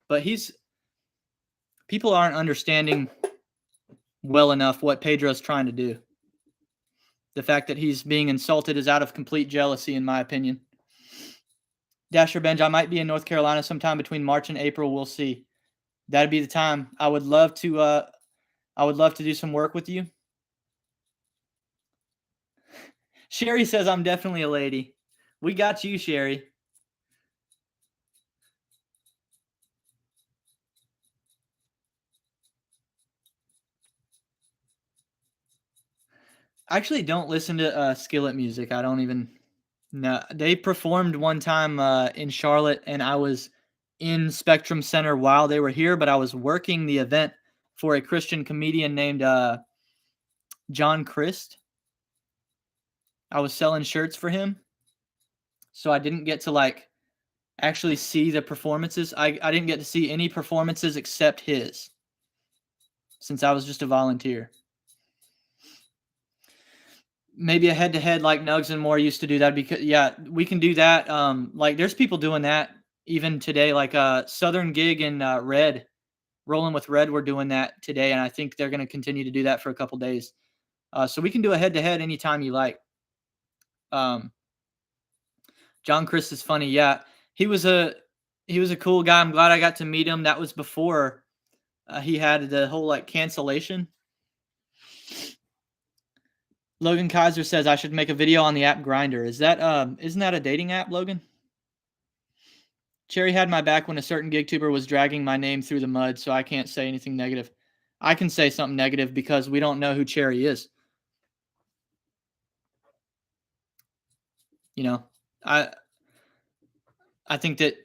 but people aren't understanding well enough what Pedro's trying to do. The fact that he's being insulted is out of complete jealousy, in my opinion. Dasher Benj, I might be in North Carolina sometime between March and April. We'll see. That'd be the time. I would love to do some work with you. Sherry says I'm definitely a lady. We got you, Sherry. I actually don't listen to Skillet music. I don't even know. They performed one time in Charlotte, and I was in Spectrum Center while they were here, but I was working the event for a Christian comedian named John Christ. I was selling shirts for him, so I didn't get to actually see the performances. I didn't get to see any performances except his, since I was just a volunteer. Maybe a head-to-head like Nugs and More used to do that, because yeah, we can do that. Like there's people doing that even today, like Southern Gig and Red, Rolling with Red, we're doing that today, and I think they're going to continue to do that for a couple days. So we can do a head-to-head anytime you like. John Chris is funny. Yeah, he was a cool guy. I'm glad I got to meet him. That was before he had the whole like cancellation. Logan Kaiser says I should make a video on the app Grinder. Is that isn't that a dating app, Logan? Cherry had my back when a certain gig tuber was dragging my name through the mud, so I can't say anything negative. I can say something negative because we don't know who Cherry is. You know, I think that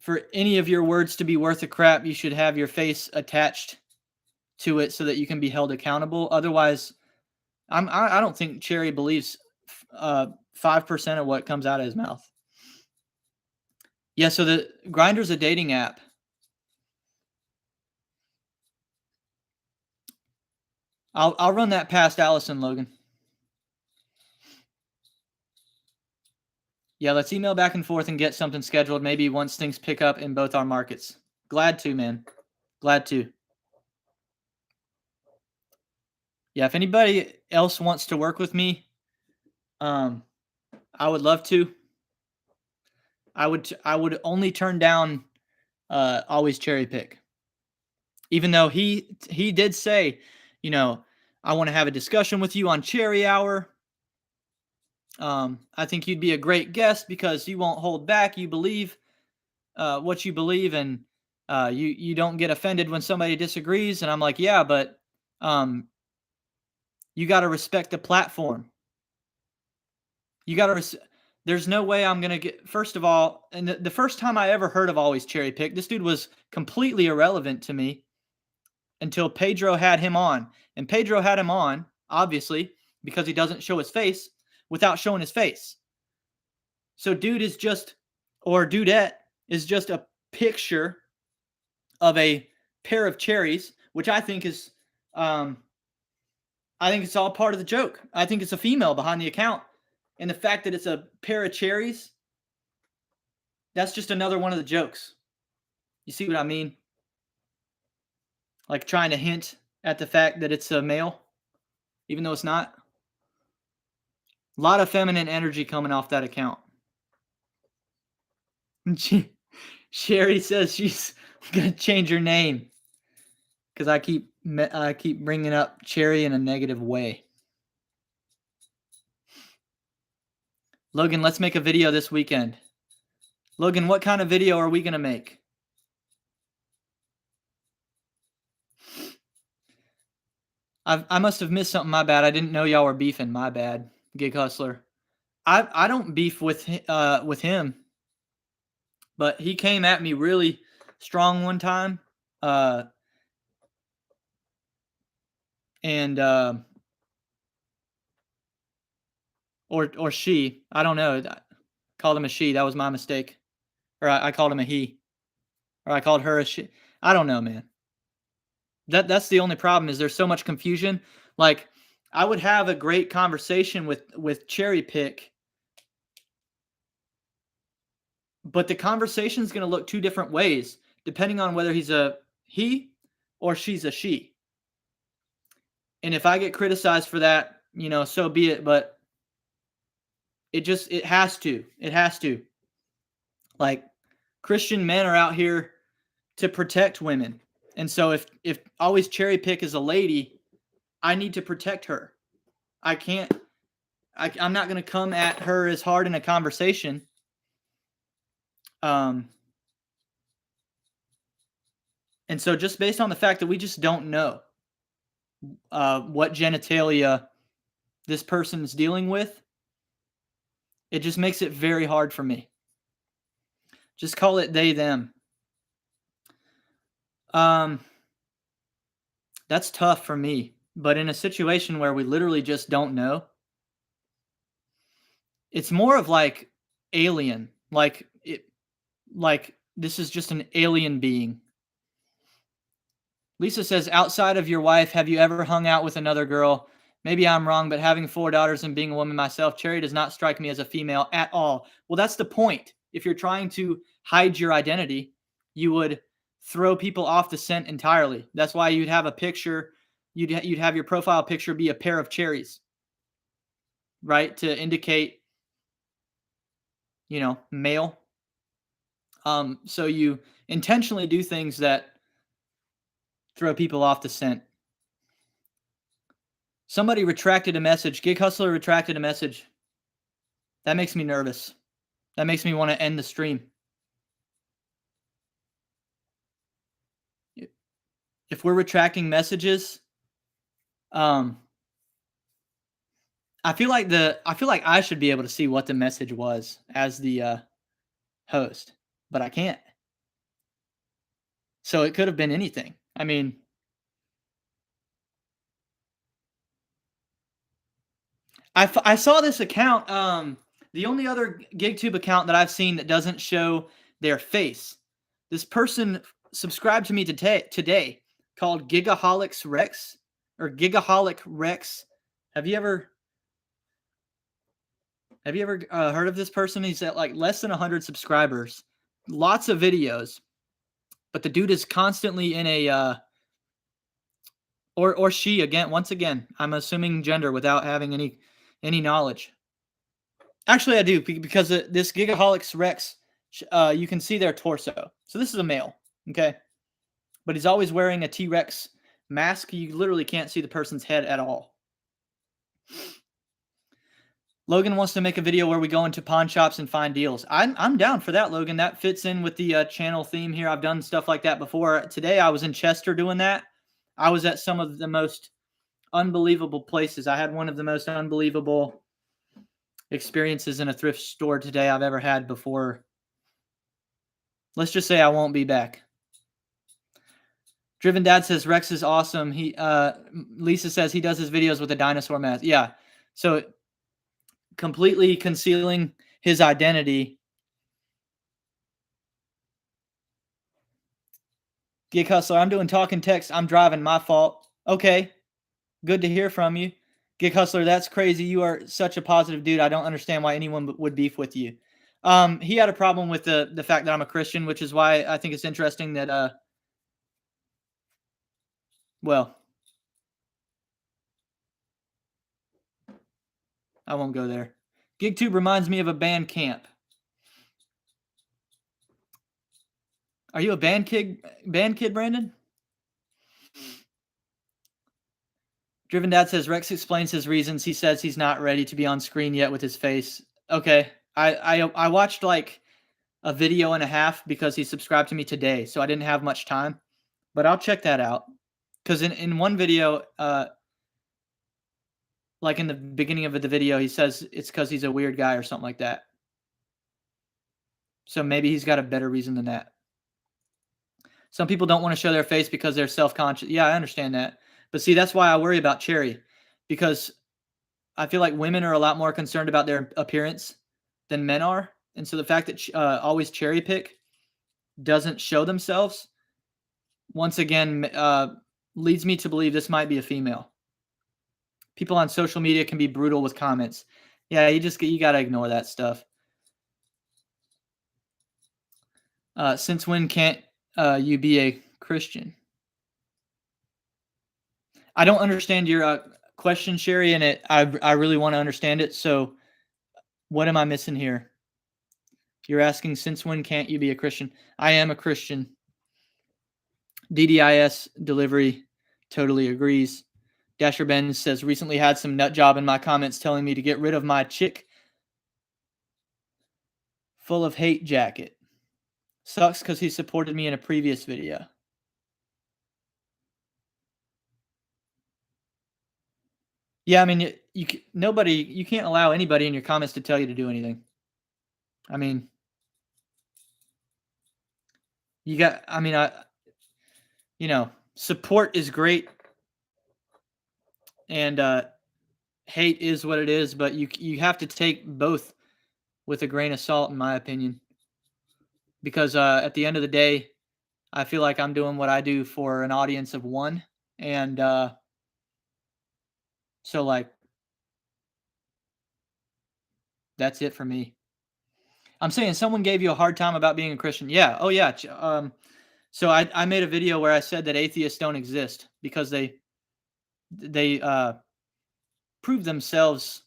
for any of your words to be worth a crap, you should have your face attached to it so that you can be held accountable. Otherwise, I don't think Cherry believes 5% of what comes out of his mouth. Yeah, so the Grindr's a dating app. I'll run that past Allison, Logan. Yeah, let's email back and forth and get something scheduled, maybe once things pick up in both our markets. Glad to, man. Glad to. Yeah, if anybody else wants to work with me, I would love to. I would only turn down always cherry pick. Even though he did say, you know, I want to have a discussion with you on Cherry Hour. I think you'd be a great guest because you won't hold back. You believe what you believe, and you don't get offended when somebody disagrees. And I'm like, yeah, but you got to respect the platform. You got to. There's no way I'm gonna get. First of all, and the first time I ever heard of Always Cherry Pick, this dude was completely irrelevant to me until Pedro had him on, and Pedro had him on obviously because he doesn't show his face without showing his face. So dude is just, or dudette is just a picture of a pair of cherries, which I think is, I think it's all part of the joke. I think it's a female behind the account. And the fact that it's a pair of cherries, that's just another one of the jokes. You see what I mean? Like trying to hint at the fact that it's a male, even though it's not. A lot of feminine energy coming off that account. Sherry says she's gonna change her name because I keep bringing up Cherry in a negative way. Logan, let's make a video this weekend. Logan, what kind of video are we gonna make? I must have missed something. My bad. I didn't know y'all were beefing. My bad, Gig Hustler. I don't beef with him, but he came at me really strong one time, and or she. I don't know. I called him a she. That was my mistake. Or I called him a he. Or I called her a she. I don't know, man. That's the only problem, is there's so much confusion. Like, I would have a great conversation with Cherry Pick, but the conversation is going to look two different ways depending on whether he's a he or she's a she. And if I get criticized for that, you know, so be it. But it has to. It has to. Like, Christian men are out here to protect women. And so if Always Cherry Pick is a lady, I need to protect her. I can't. I'm not going to come at her as hard in a conversation. And so just based on the fact that we just don't know what genitalia this person's dealing with, it just makes it very hard for me. Just call it they, them. That's tough for me. But in a situation where we literally just don't know, it's more of like alien. Like, like this is just an alien being. Lisa says, outside of your wife, have you ever hung out with another girl? Maybe I'm wrong, but having 4 daughters and being a woman myself, Cherry does not strike me as a female at all. Well, that's the point. If you're trying to hide your identity, you would throw people off the scent entirely. That's why you'd have a picture, you'd have your profile picture be a pair of cherries, right? To indicate, male. So you intentionally do things that throw people off the scent. Somebody retracted a message. Gig Hustler retracted a message. That makes me nervous. That makes me want to end the stream. If we're retracting messages, I feel like I should be able to see what the message was as the host, but I can't. So it could have been anything. I mean, I saw this account. The only other GigTube account that I've seen that doesn't show their face. This person subscribed to me today called Gigaholics Rex or Gigaholic Rex. Have you ever heard of this person? He's at like less than 100 subscribers, lots of videos, but the dude is constantly in a or she again. Once again, I'm assuming gender without having any knowledge. Actually, I do, because this Gigaholics Rex, you can see their torso. So this is a male, okay? But he's always wearing a T-Rex mask. You literally can't see the person's head at all. Logan wants to make a video where we go into pawn shops and find deals. I'm down for that, Logan. That fits in with the channel theme here. I've done stuff like that before. Today I was in Chester doing that. I was at some of the most unbelievable places. I had one of the most unbelievable experiences in a thrift store today I've ever had before. Let's just say I won't be back. Driven Dad says Rex is awesome. Lisa says he does his videos with a dinosaur mask. Yeah. So completely concealing his identity. Gig Hustler, I'm doing talking text. I'm driving. My fault. Okay. Good to hear from you. Gig Hustler, that's crazy. You are such a positive dude. I don't understand why anyone would beef with you. He had a problem with the fact that I'm a Christian, which is why I think it's interesting that, well, I won't go there. GigTube reminds me of a band camp. Are you a band kid, Brandon? Driven Dad says Rex explains his reasons. He says he's not ready to be on screen yet with his face. Okay. I watched like a video and a half because he subscribed to me today, so I didn't have much time. But I'll check that out. Because in one video, like in the beginning of the video, he says it's because he's a weird guy or something like that. So maybe he's got a better reason than that. Some people don't want to show their face because they're self-conscious. Yeah, I understand that. But see, that's why I worry about Cherry, because I feel like women are a lot more concerned about their appearance than men are. And so the fact that always cherry pick doesn't show themselves, once again, leads me to believe this might be a female. People on social media can be brutal with comments. Yeah, you got to ignore that stuff. Since when can't you be a Christian? I don't understand your question, Sherry, and I really want to understand it. So what am I missing here? You're asking, since when can't you be a Christian? I am a Christian. DDIS delivery totally agrees. Dasher Ben says, recently had some nut job in my comments telling me to get rid of my chick full of hate jacket. Sucks because he supported me in a previous video. Yeah, I mean, you can't allow anybody in your comments to tell you to do anything. I mean, support is great, and hate is what it is, but you have to take both with a grain of salt, in my opinion. because at the end of the day, I feel like I'm doing what I do for an audience of one. And so, like, that's it for me. I'm saying someone gave you a hard time about being a Christian. Yeah. Oh, yeah. So I made a video where I said that atheists don't exist because they prove themselves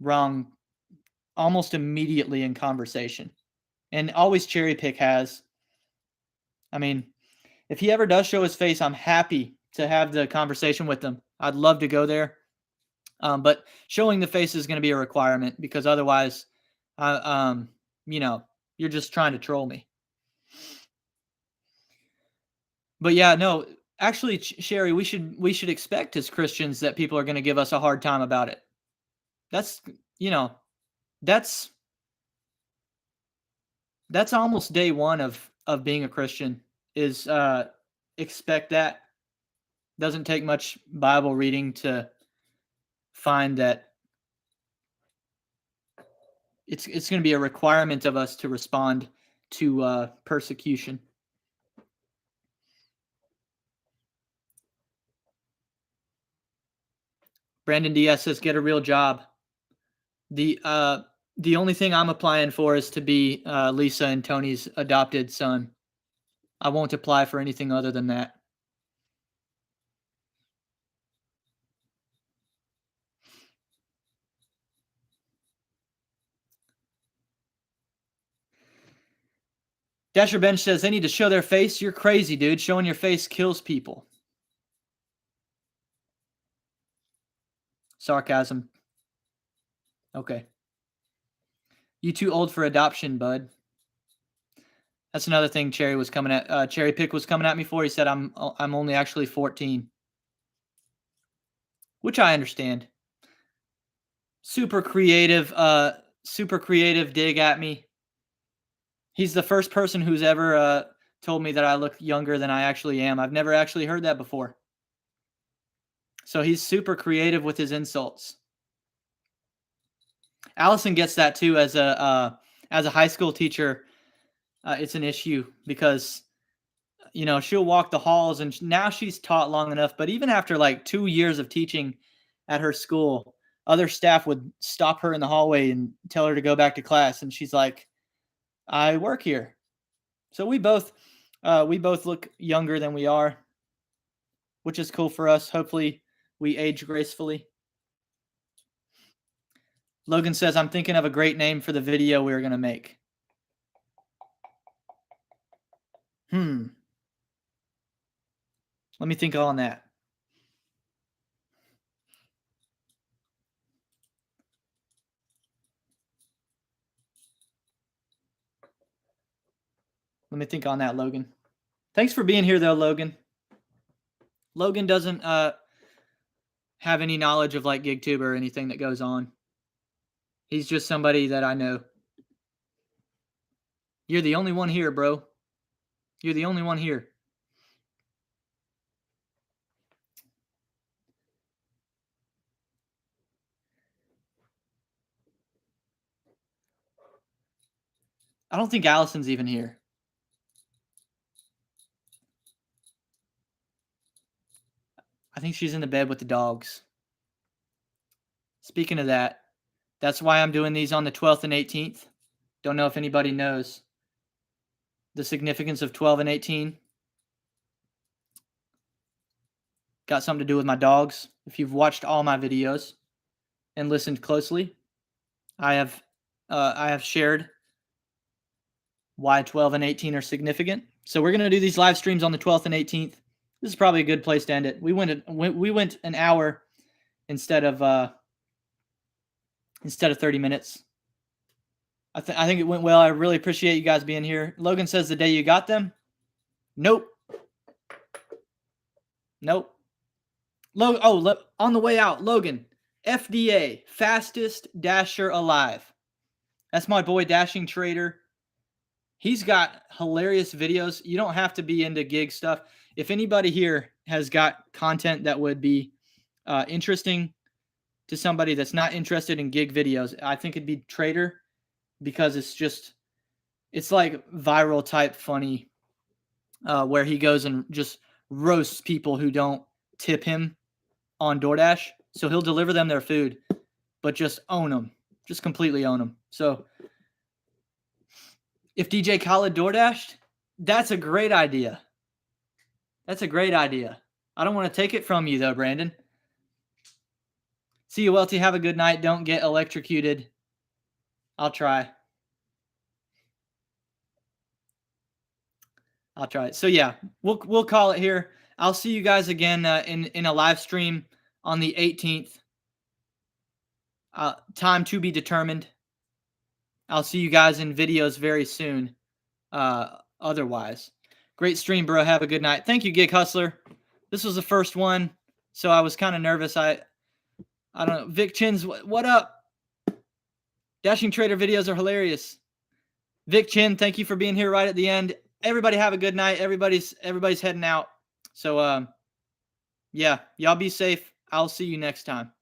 wrong almost immediately in conversation, and always cherry pick has. I mean, if he ever does show his face, I'm happy to have the conversation with him. I'd love to go there. But showing the face is going to be a requirement because otherwise, you know, you're just trying to troll me. But yeah, no, actually, Sherry, we should expect as Christians that people are going to give us a hard time about it. That's, you know, that's almost day one of being a Christian is expect that. Doesn't take much Bible reading to find that it's going to be a requirement of us to respond to persecution. Brandon Diaz says, "Get a real job." The only thing I'm applying for is to be Lisa and Tony's adopted son. I won't apply for anything other than that. Dasher Bench says, "They need to show their face." You're crazy, dude. Showing your face kills people. Sarcasm. Okay. You too old for adoption, bud. That's another thing Cherry was coming at. Cherry Pick was coming at me for. He said I'm only actually 14, which I understand. Super creative dig at me. He's the first person who's ever told me that I look younger than I actually am. I've never actually heard that before. So he's super creative with his insults. Allison gets that too as a high school teacher. It's an issue because, you know, she'll walk the halls and now she's taught long enough. But even after like 2 years of teaching at her school, other staff would stop her in the hallway and tell her to go back to class. And she's like, "I work here." So we both look younger than we are, which is cool for us. Hopefully we age gracefully. Logan says, "I'm thinking of a great name for the video we're going to make." Let me think on that. Let me think on that, Logan. Thanks for being here, though, Logan. Logan doesn't have any knowledge of like GigTube or anything that goes on. He's just somebody that I know. You're the only one here, bro. You're the only one here. I don't think Allison's even here. I think she's in the bed with the dogs. Speaking of that, that's why I'm doing these on the 12th and 18th. Don't know if anybody knows the significance of 12 and 18. Got something to do with my dogs. If you've watched all my videos and listened closely, I have shared why 12 and 18 are significant. So we're going to do these live streams on the 12th and 18th. This is probably a good place to end it. We went an hour instead of 30 minutes. I think it went well. I really appreciate you guys being here. Logan says, "The day you got them." Nope. On the way out, Logan, FDA, fastest dasher alive. That's my boy Dashing Trader. He's got hilarious videos. You don't have to be into gig stuff. If anybody here has got content that would be interesting to somebody that's not interested in gig videos, I think it'd be Trader, because it's just It's like viral type funny, where he goes and just roasts people who don't tip him on DoorDash. So he'll deliver them their food, but just own them, just completely own them. So if DJ Khaled DoorDashed, that's a great idea. That's a great idea. I don't want to take it from you though, Brandon. See you, Welty. Have a good night. Don't get electrocuted. I'll try. So yeah, we'll call it here. I'll see you guys again in a live stream on the 18th. Time to be determined. I'll see you guys in videos very soon. Otherwise, great stream, bro. Have a good night. Thank you, Gig Hustler. This was the first one, so I was kind of nervous. I don't know. Vic Chins, what up? Dashing Trader videos are hilarious. Vic Chin, thank you for being here right at the end. Everybody have a good night. Everybody's heading out. So yeah, y'all be safe. I'll see you next time.